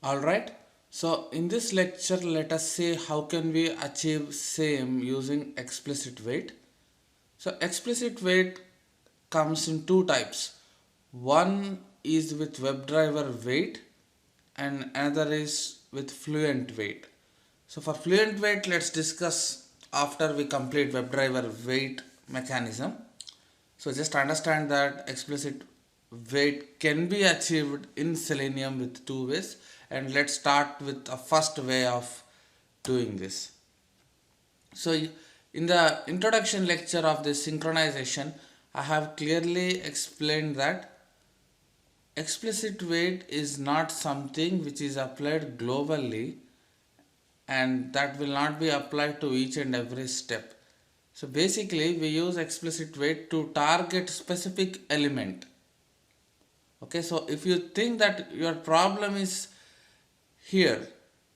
Alright, so in this lecture let us see how can we achieve same using explicit wait. So explicit wait comes in two types. One is with WebDriver wait and another is with Fluent wait. So for Fluent wait let's discuss after we complete WebDriver wait mechanism. So just understand that explicit weight can be achieved in Selenium with two ways, and let's start with a first way of doing this. So in the introduction lecture of this synchronization, I have clearly explained that explicit weight is not something which is applied globally and that will not be applied to each and every step. So basically we use explicit wait to target specific element. Okay, so if you think that your problem is here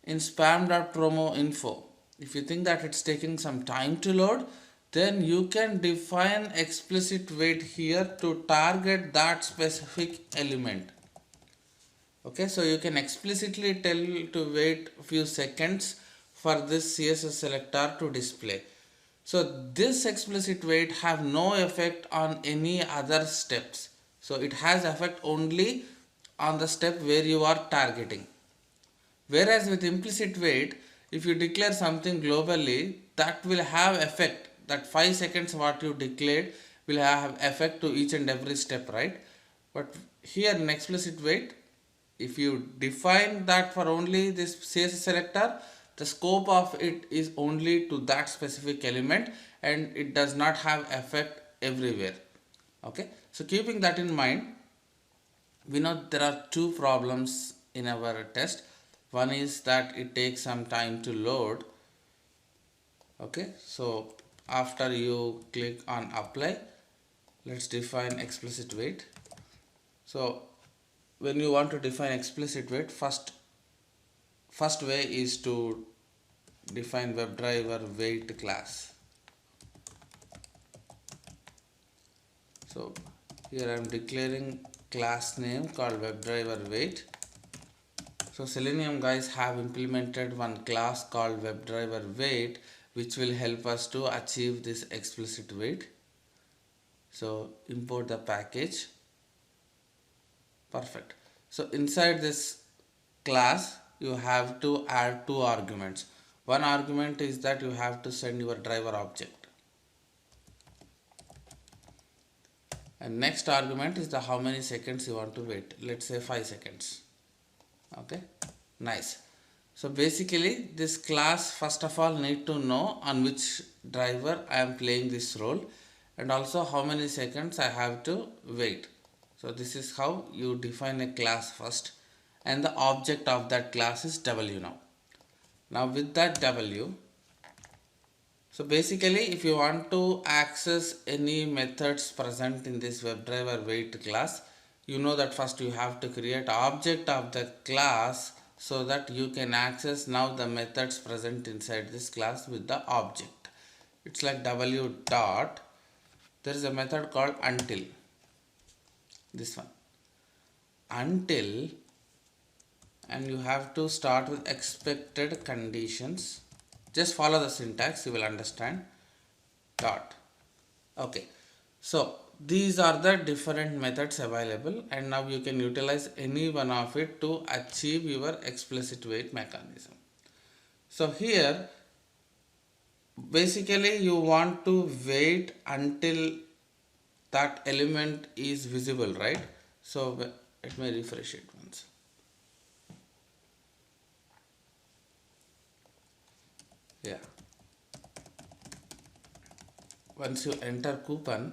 in spam.promo info, if you think that it's taking some time to load, then you can define explicit wait here to target that specific element. Okay, so you can explicitly tell to wait a few seconds for this CSS selector to display. So this explicit wait have no effect on any other steps. So it has effect only on the step where you are targeting. Whereas with implicit wait, if you declare something globally, that will have effect. That 5 seconds what you declared will have effect to each and every step, right? But here in explicit wait, if you define that for only this CSS selector, the scope of it is only to that specific element and it does not have effect everywhere. Okay, so keeping that in mind, we know there are two problems in our test. One is that it takes some time to load. Okay, so after you click on apply, let's define explicit wait. So when you want to define explicit wait, first way is to define WebDriver wait class. So here I am declaring class name called WebDriver wait. So Selenium guys have implemented one class called WebDriver wait, which will help us to achieve this explicit wait. So import the package. Perfect. So inside this class you have to add two arguments. One argument is that you have to send your driver object, and next argument is the how many seconds you want to wait. Let's say 5 seconds. Okay, nice. So basically this class first of all need to know on which driver I am playing this role and also how many seconds I have to wait. So this is how you define a class first, and the object of that class is W now. Now with that W, so basically if you want to access any methods present in this WebDriver wait class, you know that first you have to create object of the class so that you can access now the methods present inside this class with the object. It's like W dot, there is a method called until, this one, until, and you have to start with expected conditions. Just follow the syntax, you will understand. Dot. Okay, so these are the different methods available, and now you can utilize any one of it to achieve your explicit wait mechanism. So here basically you want to wait until that element is visible, right? So let me refresh it once. Yeah, once you enter coupon,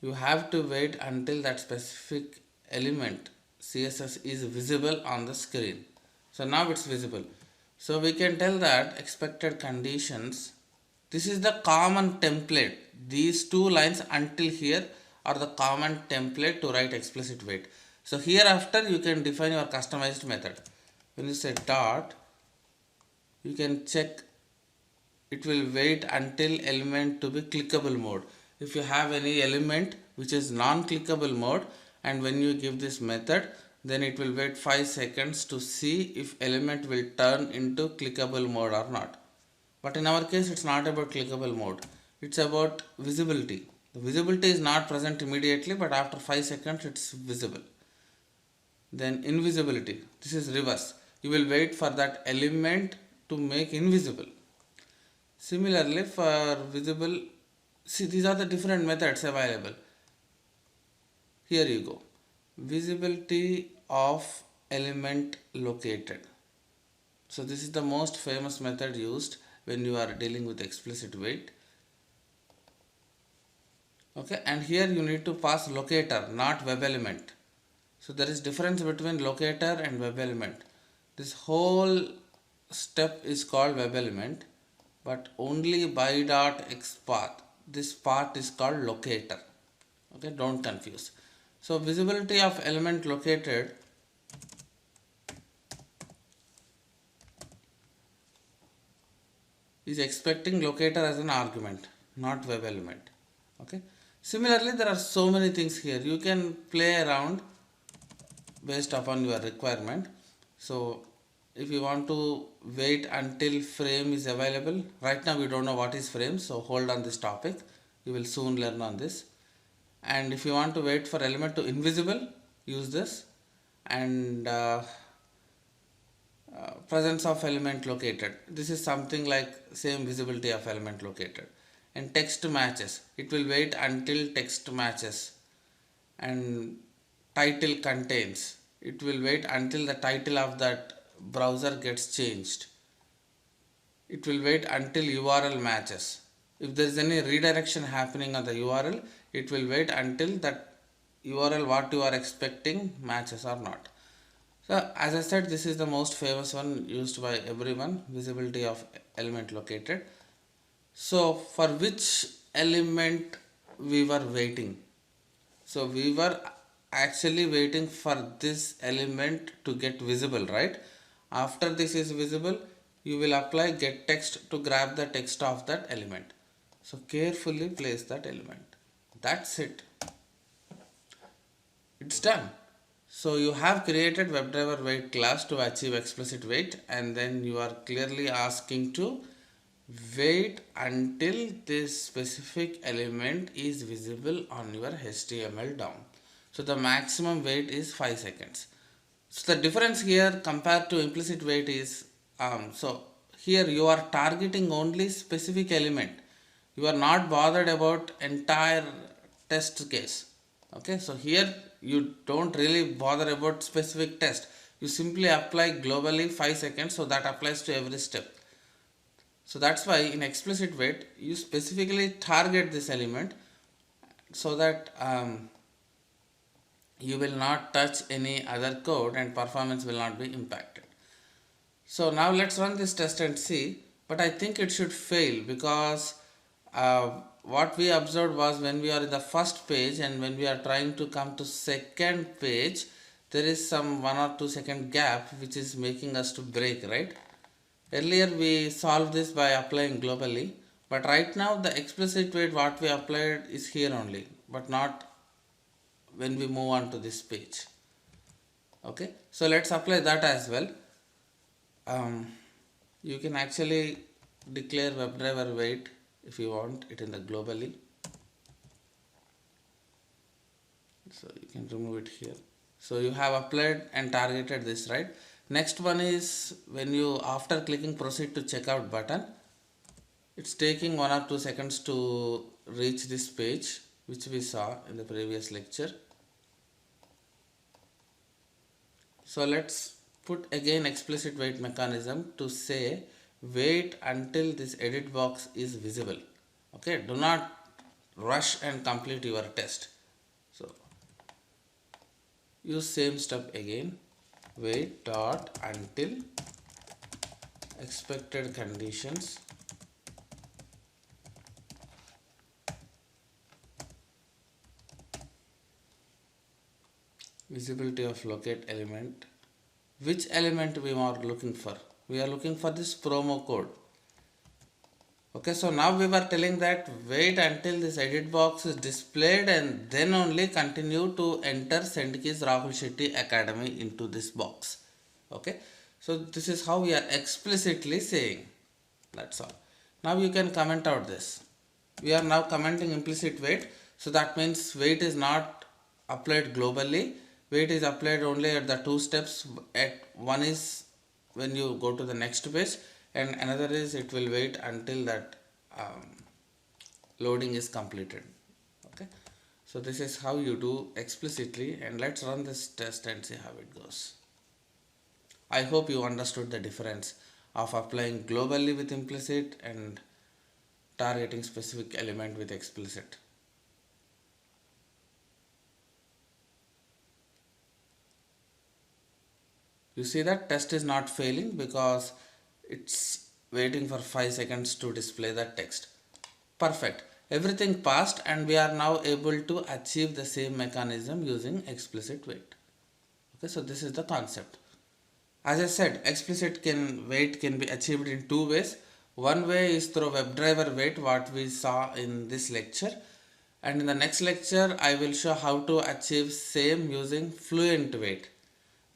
you have to wait until that specific element CSS is visible on the screen. So now it's visible. So we can tell that expected conditions, this is the common template. These two lines until here are the common template to write explicit wait. So hereafter you can define your customized method. When you say dot, you can check it will wait until element to be clickable mode. If you have any element which is non-clickable mode and when you give this method, then it will wait 5 seconds to see if element will turn into clickable mode or not. But in our case, it's not about clickable mode, it's about visibility. The visibility is not present immediately, but after 5 seconds it's visible. Then invisibility, this is reverse. You will wait for that element to make invisible. Similarly, for visible, see, these are the different methods available. Here you go. Visibility of element located. So this is the most famous method used when you are dealing with explicit wait. Okay, and here you need to pass locator, not web element. So there is difference between locator and web element. This whole step is called web element, but only by.xpath, this part is called locator. Okay, don't confuse. So visibility of element located is expecting locator as an argument, not web element. Okay. Similarly, there are so many things here. You can play around based upon your requirement. So if you want to wait until frame is available, right now we don't know what is frame, so hold on this topic. You will soon learn on this. And if you want to wait for element to invisible, use this. And presence of element located, this is something like same visibility of element located. And text matches, it will wait until text matches. And title contains, it will wait until the title of that browser gets changed. It will wait until URL matches. If there is any redirection happening on the URL, it will wait until that URL what you are expecting matches or not. So as I said, this is the most famous one used by everyone, visibility of element located. So for which element we were waiting? So we were actually waiting for this element to get visible, right? After this is visible, you will apply get text to grab the text of that element. So carefully place that element. That's it. It's done. So you have created WebDriver wait class to achieve explicit wait, and then you are clearly asking to wait until this specific element is visible on your HTML DOM. So the maximum wait is 5 seconds. So the difference here compared to implicit wait is, so here you are targeting only specific element. You are not bothered about entire test case. Okay, so here you don't really bother about specific test. You simply apply globally 5 seconds, so that applies to every step. So that's why in explicit wait you specifically target this element so that you will not touch any other code and performance will not be impacted. So now let's run this test and see, but I think it should fail because what we observed was when we are in the first page and when we are trying to come to second page, there is some 1 or 2 second gap which is making us to break, right? Earlier we solved this by applying globally, but right now the explicit wait what we applied is here only, but not when we move on to this page. Okay, so let's apply that as well. You can actually declare WebDriver wait if you want it in the globally. So you can remove it here. So you have applied and targeted this, right? Next one is when you, after clicking proceed to checkout button, it's taking 1 or 2 seconds to reach this page which we saw in the previous lecture. So let's put again explicit wait mechanism to say wait until this edit box is visible. Okay, do not rush and complete your test. So use same step again, wait dot until expected conditions visibility of locate element. Which element we are looking for? We are looking for this promo code. Okay, so now we were telling that wait until this edit box is displayed and then only continue to enter send keys Rahul Shetty Academy into this box. Okay, so this is how we are explicitly saying. That's all. Now you can comment out this. We are now commenting implicit wait. So that means wait is not applied globally. Wait is applied only at the two steps. At one is when you go to the next page, and another is it will wait until that um, loading is completed. Okay. So this is how you do explicitly, and let's run this test and see how it goes. I hope you understood the difference of applying globally with implicit and targeting specific element with explicit. You see that test is not failing because it's waiting for 5 seconds to display the text. Perfect. Everything passed and we are now able to achieve the same mechanism using explicit wait. Okay, so this is the concept. As I said, explicit wait can be achieved in two ways. One way is through WebDriver wait, what we saw in this lecture. And in the next lecture, I will show how to achieve same using Fluent wait.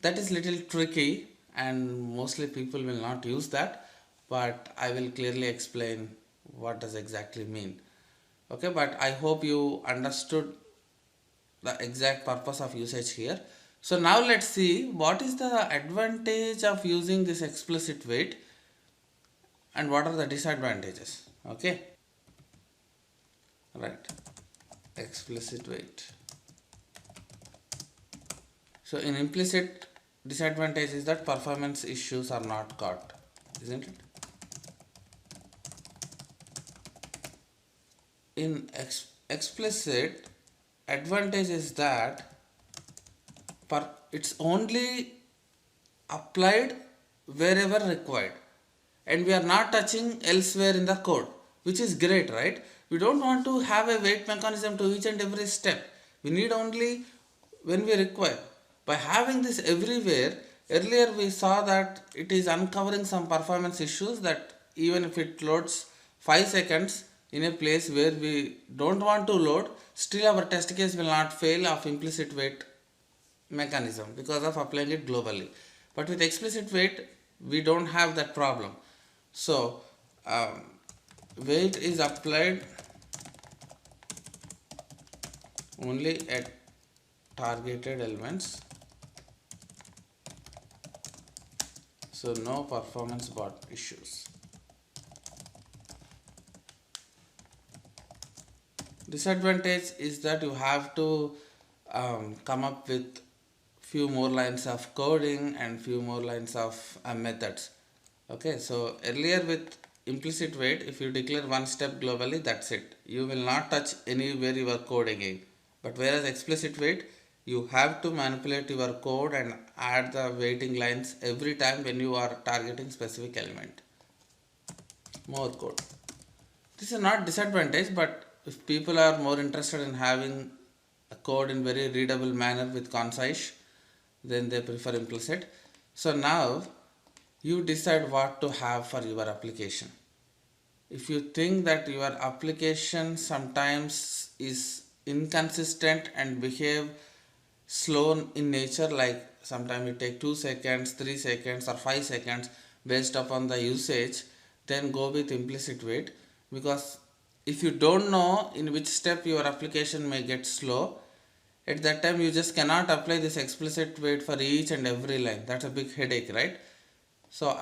That is little tricky and mostly people will not use that, but I will clearly explain what does exactly mean. Okay, but I hope you understood the exact purpose of usage here. So now let's see what is the advantage of using this explicit wait and what are the disadvantages. Okay, right, explicit wait. So in implicit, disadvantage is that performance issues are not caught, isn't it? In explicit, advantage is that it's only applied wherever required and we are not touching elsewhere in the code, which is great, right? We don't want to have a wait mechanism to each and every step. We need only when we require. By having this everywhere, earlier we saw that it is uncovering some performance issues that even if it loads 5 seconds in a place where we don't want to load, still our test case will not fail of implicit wait mechanism because of applying it globally. But with explicit wait, we don't have that problem. So wait is applied only at targeted elements. So no performance bot issues. Disadvantage is that you have to come up with few more lines of coding and few more lines of methods. Okay, so earlier with implicit wait, if you declare one step globally, that's it. You will not touch anywhere your code again. But whereas explicit wait, you have to manipulate your code and add the waiting lines every time when you are targeting specific element. More code. This is not disadvantage, but if people are more interested in having a code in very readable manner with concise, then they prefer implicit. So now you decide what to have for your application. If you think that your application sometimes is inconsistent and behave slow in nature, like sometimes it take 2 seconds, 3 seconds or 5 seconds based upon the usage, then go with implicit wait, because if you don't know in which step your application may get slow, at that time you just cannot apply this explicit wait for each and every line. That's a big headache, right? So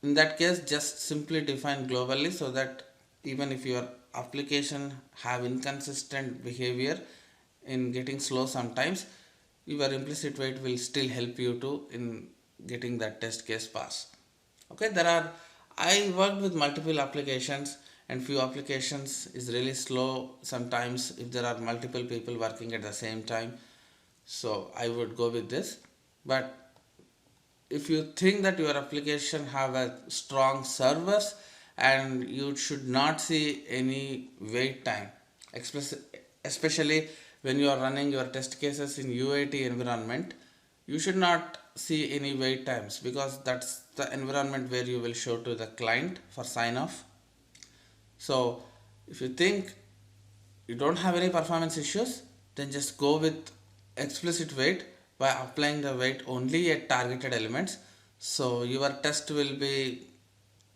in that case, just simply define globally so that even if your application have inconsistent behavior in getting slow sometimes, your implicit wait will still help you to in getting that test case pass. Okay, I worked with multiple applications and few applications is really slow sometimes if there are multiple people working at the same time. So I would go with this. But if you think that your application have a strong servers and you should not see any wait time, especially when you are running your test cases in UAT environment, you should not see any wait times because that's the environment where you will show to the client for sign off. So if you think you don't have any performance issues, then just go with explicit weight by applying the weight only at targeted elements. So your test will be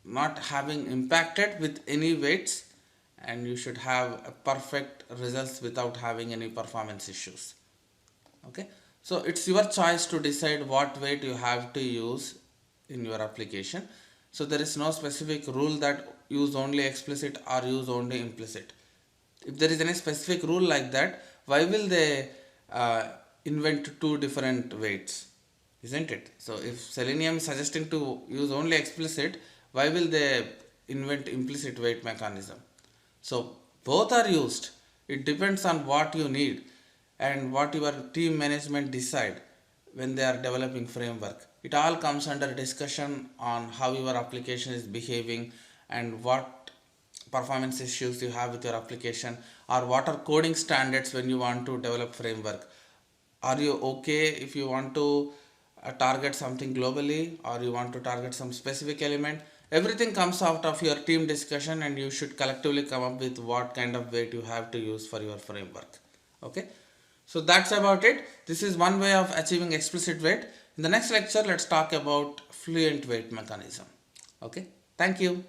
not having impacted with any weights, and you should have a perfect results without having any performance issues. Okay, so it's your choice to decide what weight you have to use in your application. So there is no specific rule that use only explicit or use only implicit. If there is any specific rule like that, why will they invent two different weights, isn't it? So if Selenium is suggesting to use only explicit, why will they invent implicit weight mechanism? So both are used. It depends on what you need and what your team management decide when they are developing framework. It all comes under discussion on how your application is behaving and what performance issues you have with your application, or what are coding standards when you want to develop framework. Are you okay if you want to target something globally, or you want to target some specific element? Everything comes out of your team discussion, and you should collectively come up with what kind of weight you have to use for your framework. Okay, so that's about it. This is one way of achieving explicit weight. In the next lecture, let's talk about fluent weight mechanism. Okay, thank you.